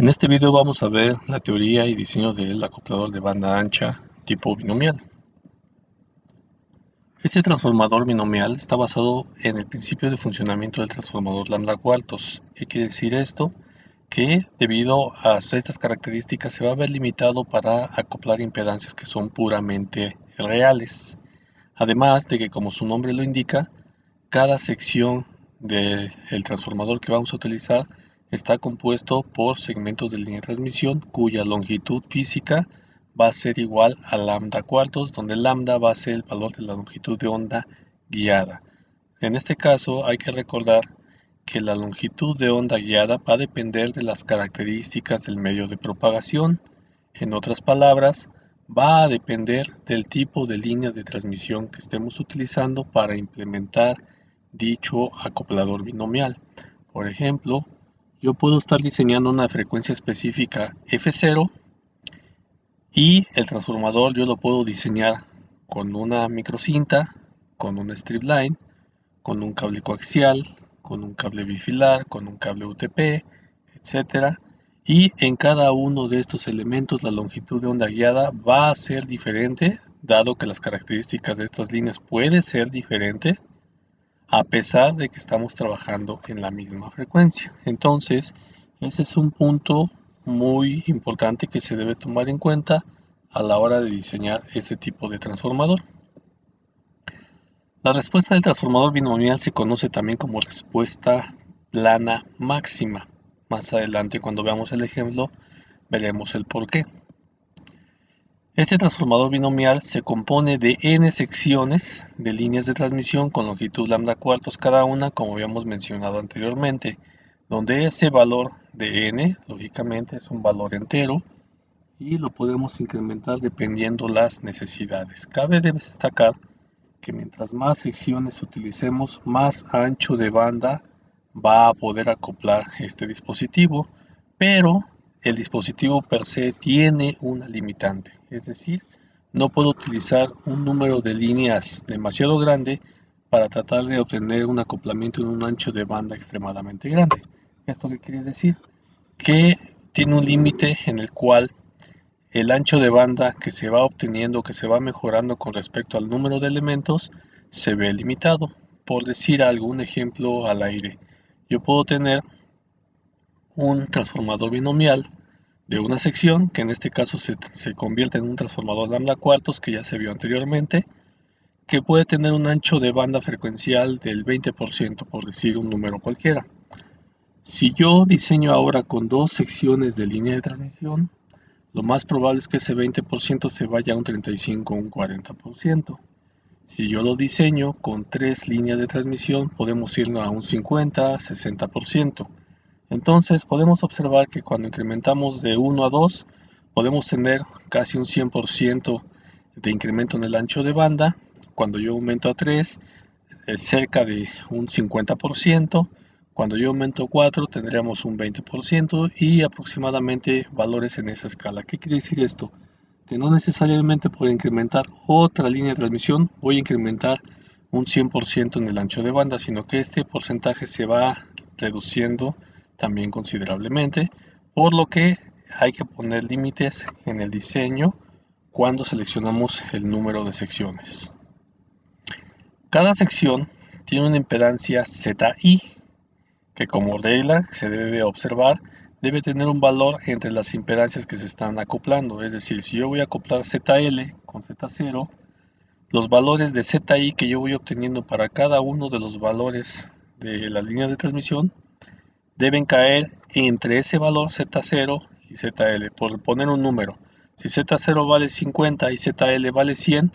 En este video vamos a ver la teoría y diseño del acoplador de banda ancha tipo binomial. Este transformador binomial está basado en el principio de funcionamiento del transformador lambda cuartos. ¿Qué quiere decir esto? Que debido a estas características se va a ver limitado para acoplar impedancias que son puramente reales. Además de que, como su nombre lo indica, cada sección del transformador que vamos a utilizar está compuesto por segmentos de línea de transmisión cuya longitud física va a ser igual a lambda cuartos, donde lambda va a ser el valor de la longitud de onda guiada. En este caso hay que recordar que la longitud de onda guiada va a depender de las características del medio de propagación. En otras palabras, va a depender del tipo de línea de transmisión que estemos utilizando para implementar dicho acoplador binomial. Por ejemplo, yo puedo estar diseñando una frecuencia específica F0 y el transformador yo lo puedo diseñar con una microcinta, con una strip line, con un cable coaxial, con un cable bifilar, con un cable UTP, etc. Y en cada uno de estos elementos la longitud de onda guiada va a ser diferente, dado que las características de estas líneas pueden ser diferentes, a pesar de que estamos trabajando en la misma frecuencia. Entonces, ese es un punto muy importante que se debe tomar en cuenta a la hora de diseñar este tipo de transformador. La respuesta del transformador binomial se conoce también como respuesta plana máxima. Más adelante, cuando veamos el ejemplo, veremos el por qué. Este transformador binomial se compone de n secciones de líneas de transmisión con longitud lambda cuartos cada una, como habíamos mencionado anteriormente, donde ese valor de n, lógicamente, es un valor entero y lo podemos incrementar dependiendo las necesidades. Cabe destacar que mientras más secciones utilicemos, más ancho de banda va a poder acoplar este dispositivo, pero el dispositivo per se tiene una limitante, es decir, no puedo utilizar un número de líneas demasiado grande para tratar de obtener un acoplamiento en un ancho de banda extremadamente grande. ¿Esto qué quiere decir? Que tiene un límite en el cual el ancho de banda que se va obteniendo, que se va mejorando con respecto al número de elementos, se ve limitado. Por decir algún ejemplo al aire, yo puedo tener un transformador binomial de una sección, que en este caso se convierte en un transformador lambda cuartos, que ya se vio anteriormente, que puede tener un ancho de banda frecuencial del 20%, por decir un número cualquiera. Si yo diseño ahora con dos secciones de línea de transmisión, lo más probable es que ese 20% se vaya a un 35 o un 40%. Si yo lo diseño con tres líneas de transmisión, podemos irnos a un 50, 60%. Entonces podemos observar que cuando incrementamos de 1 a 2, podemos tener casi un 100% de incremento en el ancho de banda. Cuando yo aumento a 3, es cerca de un 50%. Cuando yo aumento 4, tendríamos un 20% y aproximadamente valores en esa escala. ¿Qué quiere decir esto? Que no necesariamente por incrementar otra línea de transmisión voy a incrementar un 100% en el ancho de banda, sino que este porcentaje se va reduciendo también considerablemente, por lo que hay que poner límites en el diseño cuando seleccionamos el número de secciones. Cada sección tiene una impedancia ZI, que como regla se debe observar, debe tener un valor entre las impedancias que se están acoplando. Es decir, si yo voy a acoplar ZL con Z0, los valores de ZI que yo voy obteniendo para cada uno de los valores de las líneas de transmisión deben caer entre ese valor Z0 y ZL, por poner un número. Si Z0 vale 50 y ZL vale 100,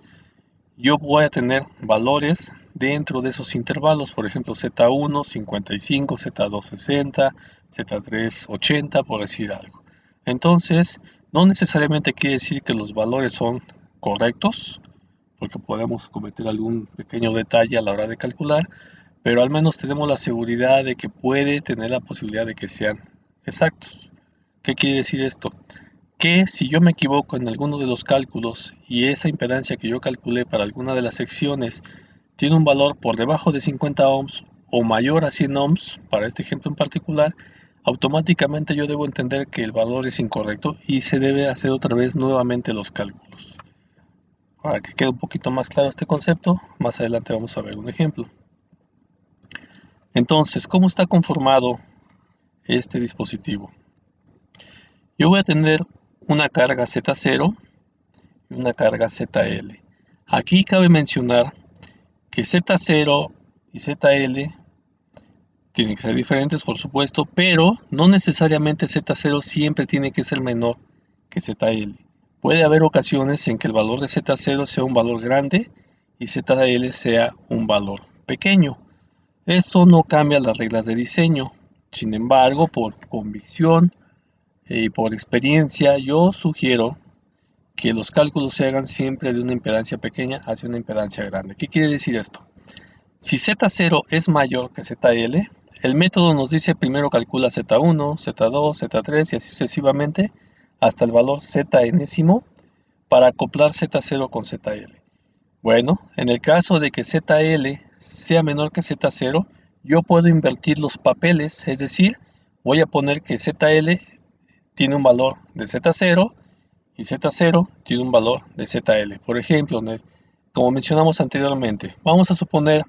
yo voy a tener valores dentro de esos intervalos, por ejemplo Z1 55, Z2 60, Z3 80, por decir algo. Entonces, no necesariamente quiere decir que los valores son correctos, porque podemos cometer algún pequeño detalle a la hora de calcular, pero al menos tenemos la seguridad de que puede tener la posibilidad de que sean exactos. ¿Qué quiere decir esto? Que si yo me equivoco en alguno de los cálculos y esa impedancia que yo calculé para alguna de las secciones tiene un valor por debajo de 50 ohms o mayor a 100 ohms, para este ejemplo en particular, automáticamente yo debo entender que el valor es incorrecto y se debe hacer otra vez nuevamente los cálculos. Para que quede un poquito más claro este concepto, más adelante vamos a ver un ejemplo. Entonces, ¿cómo está conformado este dispositivo? Yo voy a tener una carga Z0 y una carga ZL. Aquí cabe mencionar que Z0 y ZL tienen que ser diferentes, por supuesto, pero no necesariamente Z0 siempre tiene que ser menor que ZL. Puede haber ocasiones en que el valor de Z0 sea un valor grande y ZL sea un valor pequeño. Esto no cambia las reglas de diseño. Sin embargo, por convicción y por experiencia, yo sugiero que los cálculos se hagan siempre de una impedancia pequeña hacia una impedancia grande. ¿Qué quiere decir esto? Si Z0 es mayor que ZL, el método nos dice primero calcula Z1, Z2, Z3 y así sucesivamente hasta el valor Z enésimo para acoplar Z0 con ZL. Bueno, en el caso de que ZL sea menor que Z0, yo puedo invertir los papeles, es decir, voy a poner que ZL tiene un valor de Z0 y Z0 tiene un valor de ZL. Por ejemplo, como mencionamos anteriormente, vamos a suponer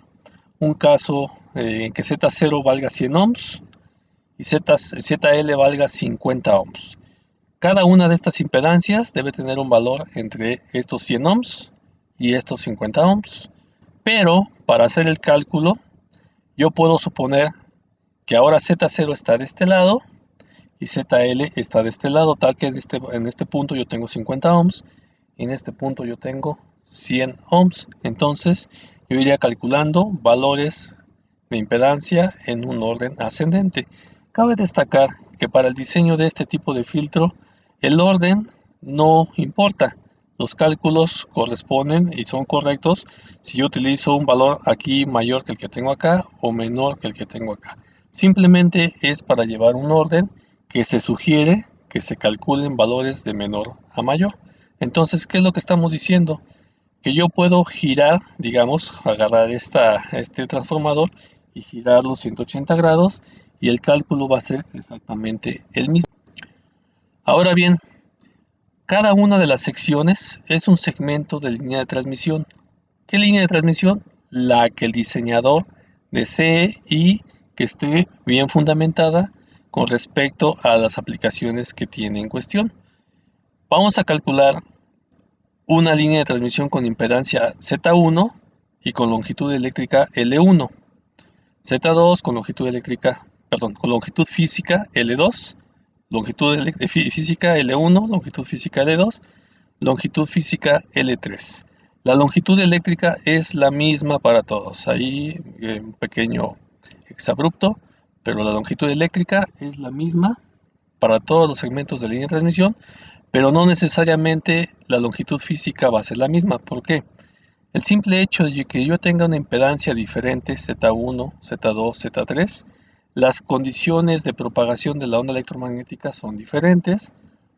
un caso en que Z0 valga 100 ohms y ZL valga 50 ohms. Cada una de estas impedancias debe tener un valor entre estos 100 ohms y estos 50 ohms, pero para hacer el cálculo yo puedo suponer que ahora Z0 está de este lado y ZL está de este lado, tal que en este punto yo tengo 50 ohms y en este punto yo tengo 100 ohms. Entonces yo iría calculando valores de impedancia en un orden ascendente. Cabe destacar que para el diseño de este tipo de filtro el orden no importa. Los cálculos corresponden y son correctos si yo utilizo un valor aquí mayor que el que tengo acá o menor que el que tengo acá. Simplemente es para llevar un orden que se sugiere que se calculen valores de menor a mayor. Entonces, ¿qué es lo que estamos diciendo? Que yo puedo girar, digamos, agarrar este transformador y girarlo 180 grados y el cálculo va a ser exactamente el mismo. Ahora bien, cada una de las secciones es un segmento de línea de transmisión. ¿Qué línea de transmisión? La que el diseñador desee y que esté bien fundamentada con respecto a las aplicaciones que tiene en cuestión. Vamos a calcular una línea de transmisión con impedancia Z1 y con longitud eléctrica L1, Z2 con longitud eléctrica, perdón, con longitud física L2, longitud física L1, longitud física L2, longitud física L3. La longitud eléctrica es la misma para todos, ahí un pequeño exabrupto, pero la longitud eléctrica es la misma para todos los segmentos de línea de transmisión, pero no necesariamente la longitud física va a ser la misma. ¿Por qué? El simple hecho de que yo tenga una impedancia diferente, Z1, Z2, Z3, las condiciones de propagación de la onda electromagnética son diferentes,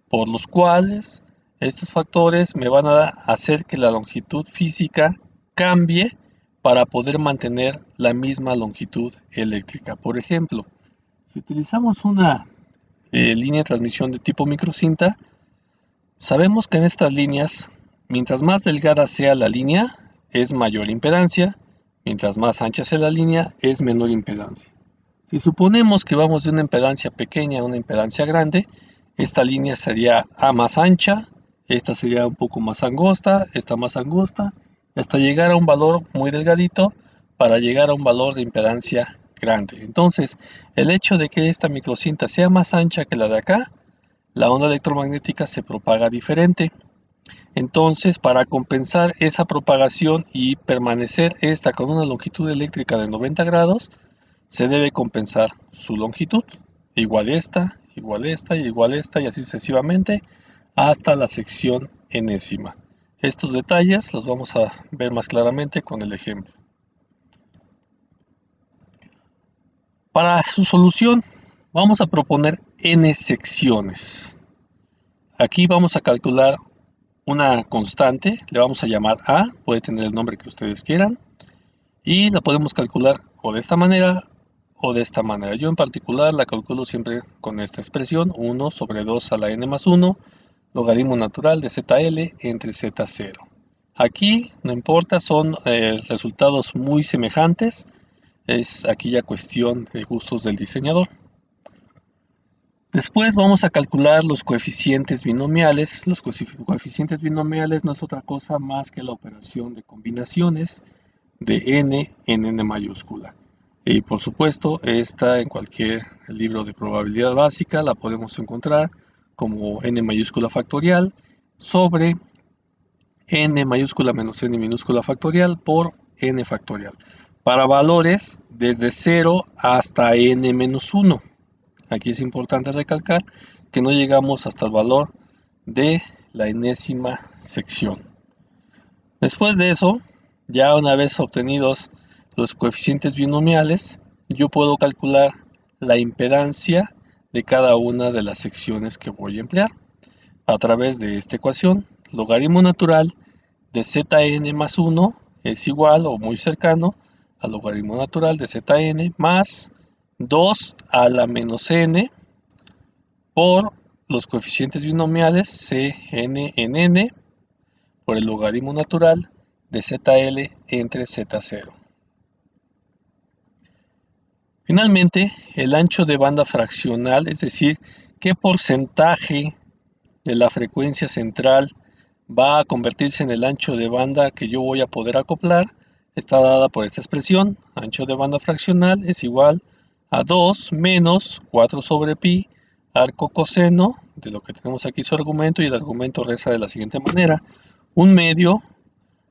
por los cuales estos factores me van a hacer que la longitud física cambie para poder mantener la misma longitud eléctrica. Por ejemplo, si utilizamos una línea de transmisión de tipo microcinta, sabemos que en estas líneas, mientras más delgada sea la línea, es mayor impedancia, mientras más ancha sea la línea, es menor impedancia. Si suponemos que vamos de una impedancia pequeña a una impedancia grande, esta línea sería A más ancha, esta sería un poco más angosta, esta más angosta, hasta llegar a un valor muy delgadito para llegar a un valor de impedancia grande. Entonces, el hecho de que esta microcinta sea más ancha que la de acá, la onda electromagnética se propaga diferente. Entonces, para compensar esa propagación y permanecer esta con una longitud eléctrica de 90 grados, se debe compensar su longitud, igual esta, igual esta, igual esta y así sucesivamente hasta la sección enésima. Estos detalles los vamos a ver más claramente con el ejemplo. Para su solución vamos a proponer n secciones. Aquí vamos a calcular una constante, le vamos a llamar A, puede tener el nombre que ustedes quieran, y la podemos calcular o de esta manera o de esta manera. Yo en particular la calculo siempre con esta expresión, 1 sobre 2 a la n más 1, logaritmo natural de ZL entre Z0. Aquí no importa, son resultados muy semejantes, es aquí ya cuestión de gustos del diseñador. Después vamos a calcular los coeficientes binomiales. Los coeficientes binomiales no es otra cosa más que la operación de combinaciones de n en n mayúscula. Y por supuesto, esta en cualquier libro de probabilidad básica la podemos encontrar como n mayúscula factorial sobre n mayúscula menos n minúscula factorial por n factorial. Para valores desde 0 hasta n menos 1. Aquí es importante recalcar que no llegamos hasta el valor de la enésima sección. Después de eso, ya una vez obtenidos los coeficientes binomiales, yo puedo calcular la impedancia de cada una de las secciones que voy a emplear a través de esta ecuación. Logaritmo natural de Zn más 1 es igual o muy cercano al logaritmo natural de Zn más 2 a la menos n por los coeficientes binomiales Cn en n por el logaritmo natural de ZL entre Z0. Finalmente, el ancho de banda fraccional, es decir, qué porcentaje de la frecuencia central va a convertirse en el ancho de banda que yo voy a poder acoplar, está dada por esta expresión. Ancho de banda fraccional es igual a 2 menos 4 sobre pi arco coseno de lo que tenemos aquí su argumento, y el argumento reza de la siguiente manera: un medio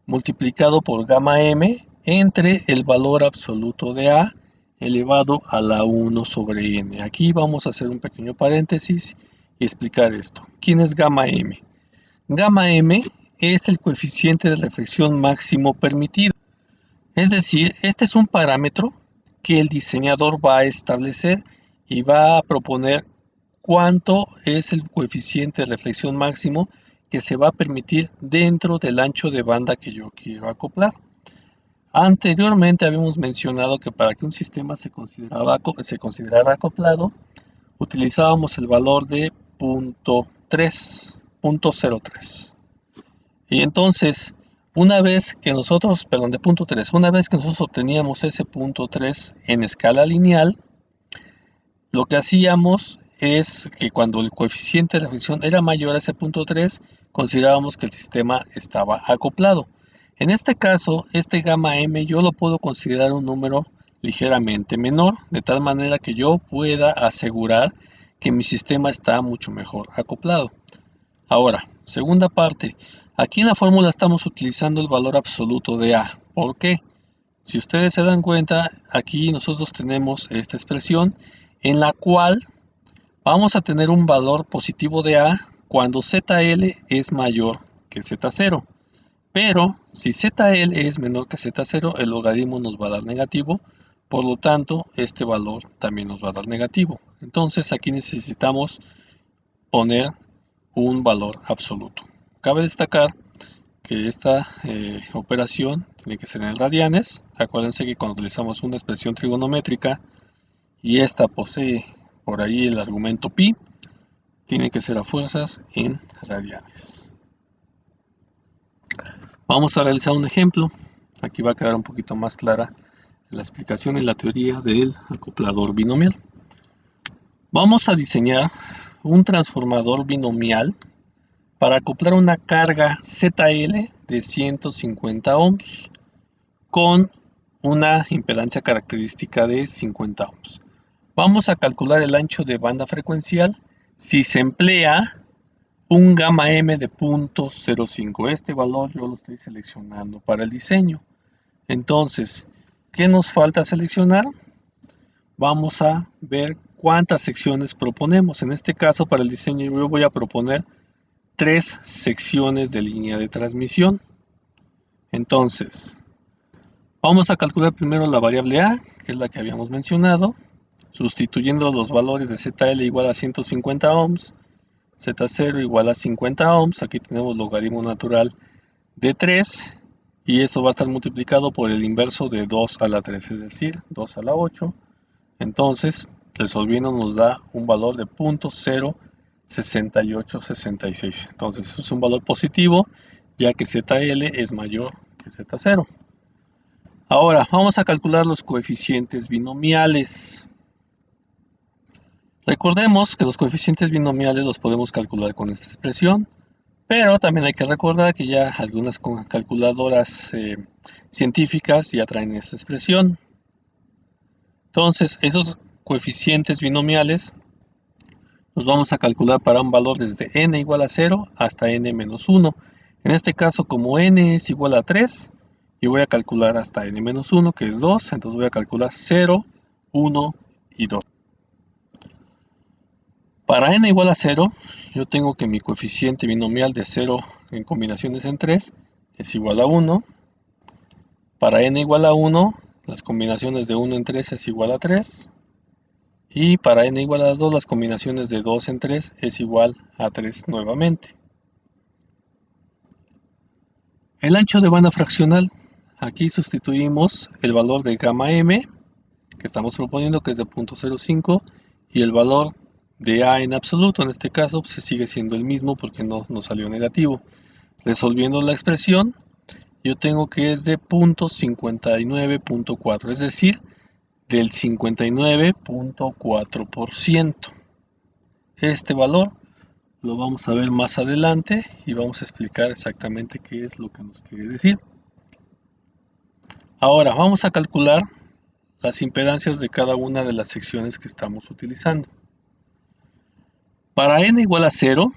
multiplicado por gamma m entre el valor absoluto de a elevado a la 1 sobre n. Aquí vamos a hacer un pequeño paréntesis y explicar esto. ¿Quién es gamma m? Gamma m es el coeficiente de reflexión máximo permitido. Es decir, este es un parámetro que el diseñador va a establecer y va a proponer cuánto es el coeficiente de reflexión máximo que se va a permitir dentro del ancho de banda que yo quiero acoplar. Anteriormente habíamos mencionado que para que un sistema se considerara acoplado, utilizábamos el valor de 0.3. Y entonces, una vez que nosotros obteníamos ese 0.3 en escala lineal, lo que hacíamos es que cuando el coeficiente de reflexión era mayor a ese 0.3, considerábamos que el sistema estaba acoplado. En este caso, este gamma m yo lo puedo considerar un número ligeramente menor, de tal manera que yo pueda asegurar que mi sistema está mucho mejor acoplado. Ahora, segunda parte, aquí en la fórmula estamos utilizando el valor absoluto de a. ¿Por qué? Si ustedes se dan cuenta, aquí nosotros tenemos esta expresión en la cual vamos a tener un valor positivo de a cuando ZL es mayor que Z0. Pero si ZL es menor que Z0, el logaritmo nos va a dar negativo, por lo tanto este valor también nos va a dar negativo. Entonces aquí necesitamos poner un valor absoluto. Cabe destacar que esta operación tiene que ser en radianes. Acuérdense que cuando utilizamos una expresión trigonométrica y esta posee por ahí el argumento pi, tiene que ser a fuerzas en radianes. Vamos a realizar un ejemplo. Aquí va a quedar un poquito más clara la explicación y la teoría del acoplador binomial. Vamos a diseñar un transformador binomial para acoplar una carga ZL de 150 ohms con una impedancia característica de 50 ohms. Vamos a calcular el ancho de banda frecuencial si se emplea un gamma m de 0.05. Este valor yo lo estoy seleccionando para el diseño. Entonces, ¿qué nos falta seleccionar? Vamos a ver cuántas secciones proponemos. En este caso, para el diseño yo voy a proponer 3 secciones de línea de transmisión. Entonces, vamos a calcular primero la variable a, que es la que habíamos mencionado, sustituyendo los valores de ZL igual a 150 ohms, Z0 igual a 50 ohms, aquí tenemos logaritmo natural de 3, y esto va a estar multiplicado por el inverso de 2 a la 3, es decir, 2 a la 8, Entonces, resolviendo nos da un valor de 0.06866. Entonces, eso es un valor positivo, ya que ZL es mayor que Z0. Ahora, vamos a calcular los coeficientes binomiales. Recordemos que los coeficientes binomiales los podemos calcular con esta expresión, pero también hay que recordar que ya algunas calculadoras científicas ya traen esta expresión. Entonces, esos coeficientes binomiales los vamos a calcular para un valor desde n igual a 0 hasta n menos 1. En este caso, como n es igual a 3, yo voy a calcular hasta n menos 1, que es 2, entonces voy a calcular 0, 1 y 2. Para n igual a 0, yo tengo que mi coeficiente binomial de 0 en combinaciones en 3 es igual a 1. Para n igual a 1, las combinaciones de 1 en 3 es igual a 3. Y para n igual a 2, las combinaciones de 2 en 3 es igual a 3 nuevamente. El ancho de banda fraccional. Aquí sustituimos el valor de gamma m, que estamos proponiendo que es de 0.05, y el valor de A en absoluto, en este caso pues, sigue siendo el mismo porque no nos salió negativo. Resolviendo la expresión, yo tengo que es de 59.4, es decir, del 59.4%. Este valor lo vamos a ver más adelante y vamos a explicar exactamente qué es lo que nos quiere decir. Ahora vamos a calcular las impedancias de cada una de las secciones que estamos utilizando. Para n igual a 0,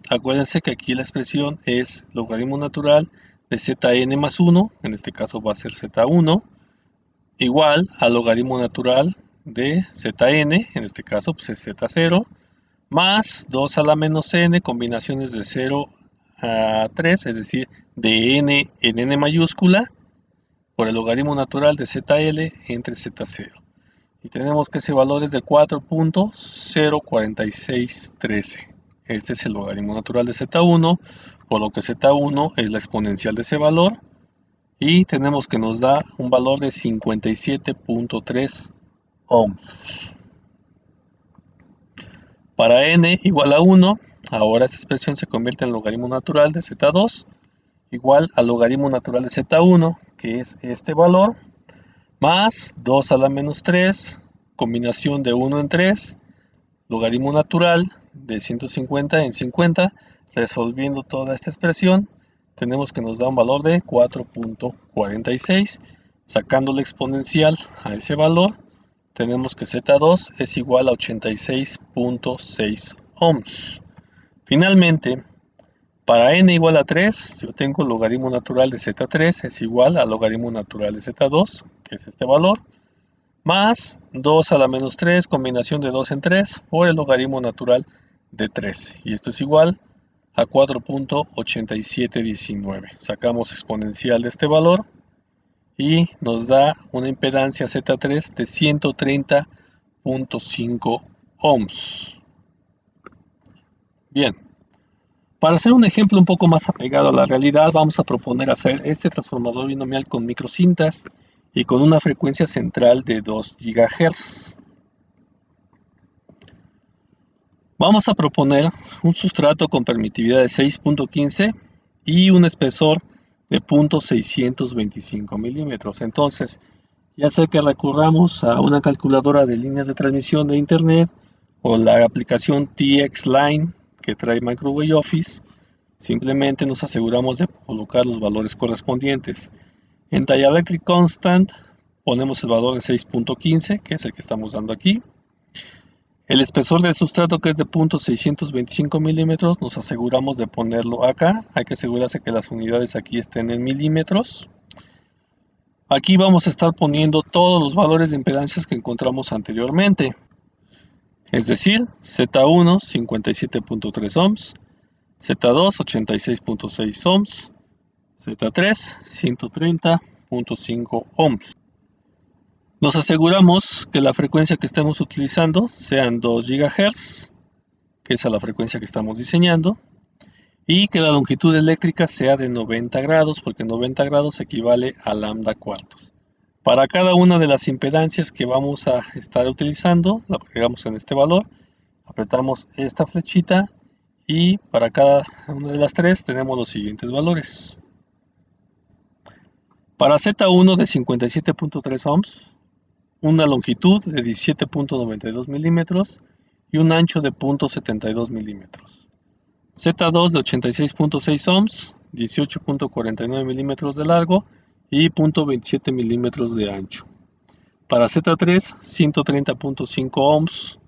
acuérdense que aquí la expresión es logaritmo natural de zn más 1, en este caso va a ser z1, igual al logaritmo natural de zn, en este caso pues es z0, más 2 a la menos n, combinaciones de 0 a 3, es decir, de n en n mayúscula, por el logaritmo natural de zl entre z0. Y tenemos que ese valor es de 4.04613. Este es el logaritmo natural de z1, por lo que z1 es la exponencial de ese valor. Y tenemos que nos da un valor de 57.3 ohms. Para n igual a 1, ahora esta expresión se convierte en logaritmo natural de z2, igual al logaritmo natural de z1, que es este valor, más 2 a la menos 3, combinación de 1 en 3, logaritmo natural de 150 en 50, resolviendo toda esta expresión, tenemos que nos da un valor de 4.46, sacando la exponencial a ese valor, tenemos que Z2 es igual a 86.6 ohms. Finalmente, para n igual a 3, yo tengo el logaritmo natural de Z3 es igual al logaritmo natural de Z2, que es este valor, más 2 a la menos 3, combinación de 2 en 3, por el logaritmo natural de 3. Y esto es igual a 4.8719. Sacamos exponencial de este valor y nos da una impedancia Z3 de 130.5 ohms. Bien. Para hacer un ejemplo un poco más apegado a la realidad, vamos a proponer hacer este transformador binomial con microcintas y con una frecuencia central de 2 GHz. Vamos a proponer un sustrato con permitividad de 6.15 y un espesor de 0.625 milímetros. Entonces, ya sea que recurramos a una calculadora de líneas de transmisión de Internet o la aplicación TX-Line que trae Microwave Office, simplemente nos aseguramos de colocar los valores correspondientes. En Dielectric Constant ponemos el valor de 6.15, que es el que estamos dando aquí. El espesor del sustrato, que es de 0.625 milímetros, nos aseguramos de ponerlo acá. Hay que asegurarse que las unidades aquí estén en milímetros. Aquí vamos a estar poniendo todos los valores de impedancias que encontramos anteriormente. Es decir, Z1 57.3 ohms, Z2 86.6 ohms, Z3 130.5 ohms. Nos aseguramos que la frecuencia que estemos utilizando sean 2 GHz, que es a la frecuencia que estamos diseñando, y que la longitud eléctrica sea de 90 grados, porque 90 grados equivale a lambda cuartos. Para cada una de las impedancias que vamos a estar utilizando, la agregamos en este valor, apretamos esta flechita y para cada una de las tres tenemos los siguientes valores. Para Z1 de 57.3 ohms, una longitud de 17.92 milímetros y un ancho de 0.72 milímetros. Z2 de 86.6 ohms, 18.49 milímetros de largo y 0.27 milímetros de ancho. Para Z3, 130.5 ohms,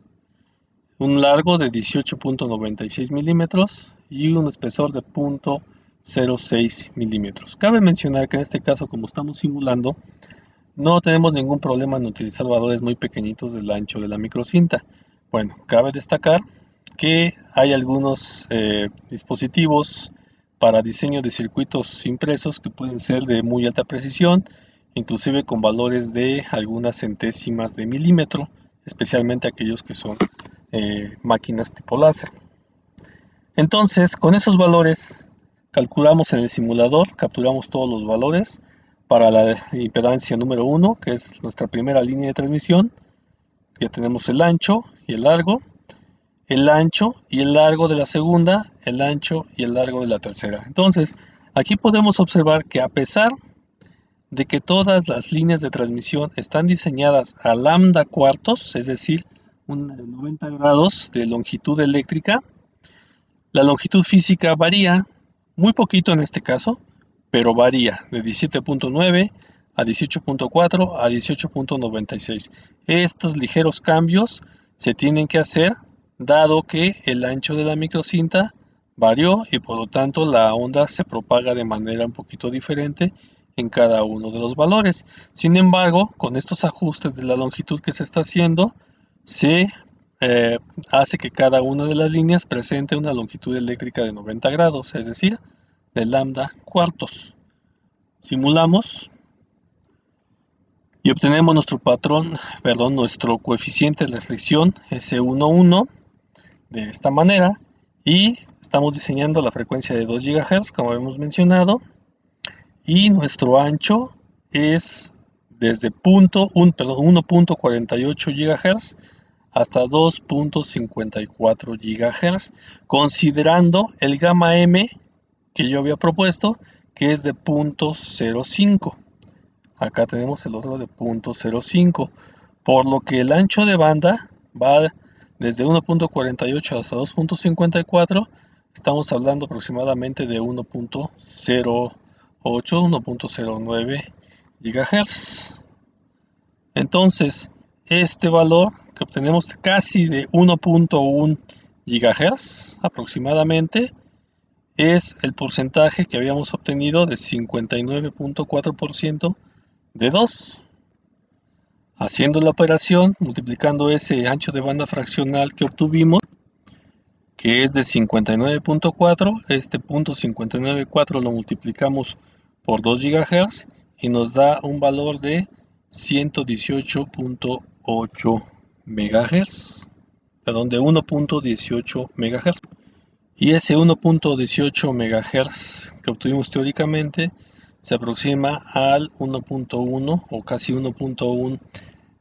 un largo de 18.96 milímetros y un espesor de 0.06 milímetros. Cabe mencionar que en este caso, como estamos simulando, no tenemos ningún problema en utilizar valores muy pequeñitos del ancho de la microcinta. Bueno, cabe destacar que hay algunos dispositivos para diseño de circuitos impresos que pueden ser de muy alta precisión, inclusive con valores de algunas centésimas de milímetro, especialmente aquellos que son máquinas tipo láser. Entonces, con esos valores calculamos en el simulador, capturamos todos los valores para la impedancia número 1, que es nuestra primera línea de transmisión. Ya tenemos el ancho y el largo, el ancho y el largo de la segunda, el ancho y el largo de la tercera. Entonces, aquí podemos observar que a pesar de que todas las líneas de transmisión están diseñadas a lambda cuartos, es decir, 90 grados de longitud eléctrica, la longitud física varía, muy poquito en este caso, pero varía de 17.9 a 18.4 a 18.96. Estos ligeros cambios se tienen que hacer dado que el ancho de la microcinta varió y por lo tanto la onda se propaga de manera un poquito diferente en cada uno de los valores. Sin embargo, con estos ajustes de la longitud que se está haciendo, se hace que cada una de las líneas presente una longitud eléctrica de 90 grados, es decir, de lambda cuartos. Simulamos y obtenemos nuestro patrón, nuestro coeficiente de reflexión S11 de esta manera y estamos diseñando la frecuencia de 2 GHz como hemos mencionado y nuestro ancho es desde 1.48 GHz hasta 2.54 GHz, considerando el gamma M que yo había propuesto, que es de 0.05. Acá tenemos el otro de 0.05, por lo que el ancho de banda va desde 1.48 hasta 2.54. Estamos hablando aproximadamente de 1.08, 1.09 GHz. Entonces, este valor que obtenemos casi de 1.1 GHz aproximadamente es el porcentaje que habíamos obtenido de 59.4% de 2. Haciendo la operación, multiplicando ese ancho de banda fraccional que obtuvimos, que es de 59.4, este punto 59.4 lo multiplicamos por 2 GHz y nos da un valor de 118.8 MHz, perdón, de 1.18 MHz. Y ese 1.18 MHz que obtuvimos teóricamente se aproxima al 1.1 o casi 1.1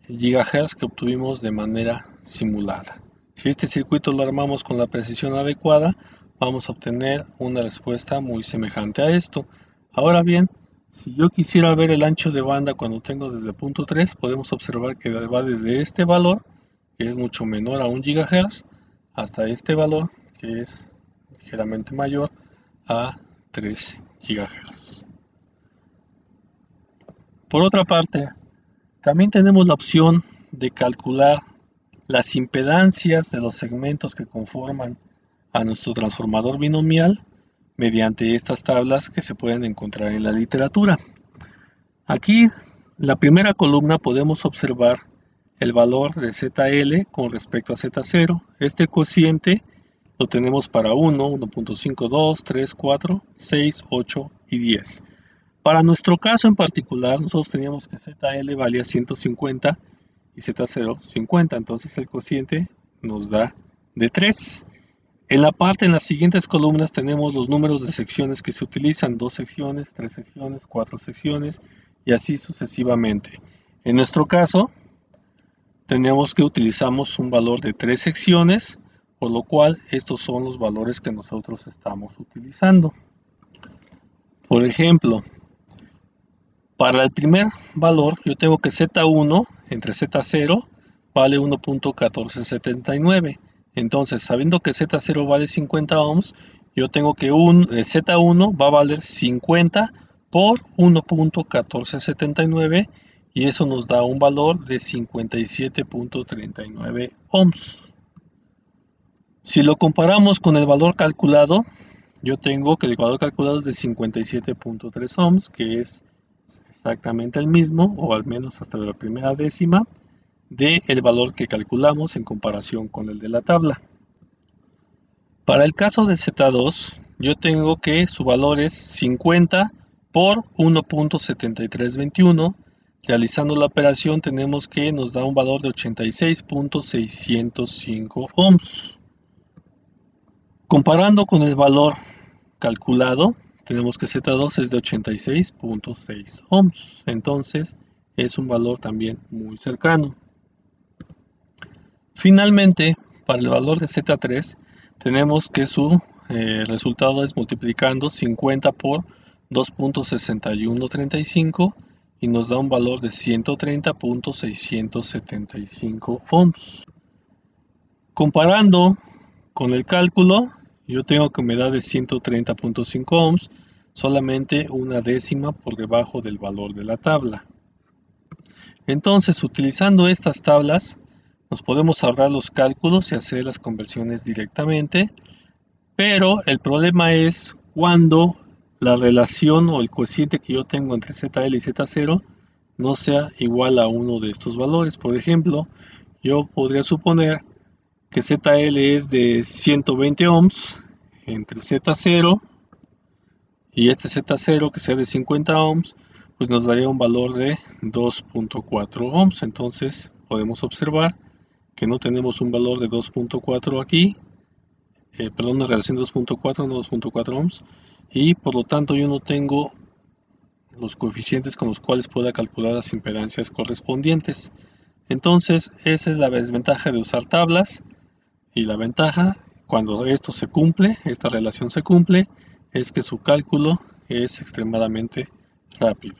GHz que obtuvimos de manera simulada. Si este circuito lo armamos con la precisión adecuada, vamos a obtener una respuesta muy semejante a esto. Ahora bien, si yo quisiera ver el ancho de banda cuando tengo desde punto 3, podemos observar que va desde este valor, que es mucho menor a 1 GHz, hasta este valor, que es ligeramente mayor a 3 GHz. Por otra parte, también tenemos la opción de calcular las impedancias de los segmentos que conforman a nuestro transformador binomial mediante estas tablas que se pueden encontrar en la literatura. Aquí, en la primera columna podemos observar el valor de ZL con respecto a Z0. Este cociente lo tenemos para 1, 1.52, 3, 4, 6, 8 y 10. Para nuestro caso en particular, nosotros teníamos que ZL valía 150 y Z0 50, entonces el cociente nos da de 3. En las siguientes columnas tenemos los números de secciones que se utilizan, 2 secciones, 3 secciones, 4 secciones y así sucesivamente. En nuestro caso, tenemos que utilizamos un valor de 3 secciones, por lo cual estos son los valores que nosotros estamos utilizando. Por ejemplo, para el primer valor yo tengo que Z1 entre Z0 vale 1.1479. Entonces, sabiendo que Z0 vale 50 ohms, yo tengo que Z1 va a valer 50 por 1.1479 y eso nos da un valor de 57.39 ohms. Si lo comparamos con el valor calculado, yo tengo que el valor calculado es de 57.3 ohms, que es exactamente el mismo, o al menos hasta la primera décima, del valor que calculamos en comparación con el de la tabla. Para el caso de Z2, yo tengo que su valor es 50 por 1.7321. Realizando la operación tenemos que nos da un valor de 86.605 ohms. Comparando con el valor calculado, tenemos que Z2 es de 86.6 ohms. Entonces es un valor también muy cercano. Finalmente, para el valor de Z3, tenemos que su resultado es multiplicando 50 por 2.6135 y nos da un valor de 130.675 ohms. Comparando con el cálculo, yo tengo que me da de 130.5 ohms, solamente una décima por debajo del valor de la tabla. Entonces, utilizando estas tablas, nos podemos ahorrar los cálculos y hacer las conversiones directamente, pero el problema es cuando la relación o el cociente que yo tengo entre ZL y Z0 no sea igual a uno de estos valores. Por ejemplo, yo podría suponer que ZL es de 120 ohms entre Z0 y este Z0 que sea de 50 ohms, pues nos daría un valor de 2.4 ohms. Entonces podemos observar que no tenemos un valor de 2.4 aquí, perdón, una relación de 2.4, no 2.4 ohms, y por lo tanto yo no tengo los coeficientes con los cuales pueda calcular las impedancias correspondientes. Entonces esa es la desventaja de usar tablas, y la ventaja cuando esto se cumple, esta relación se cumple, es que su cálculo es extremadamente rápido.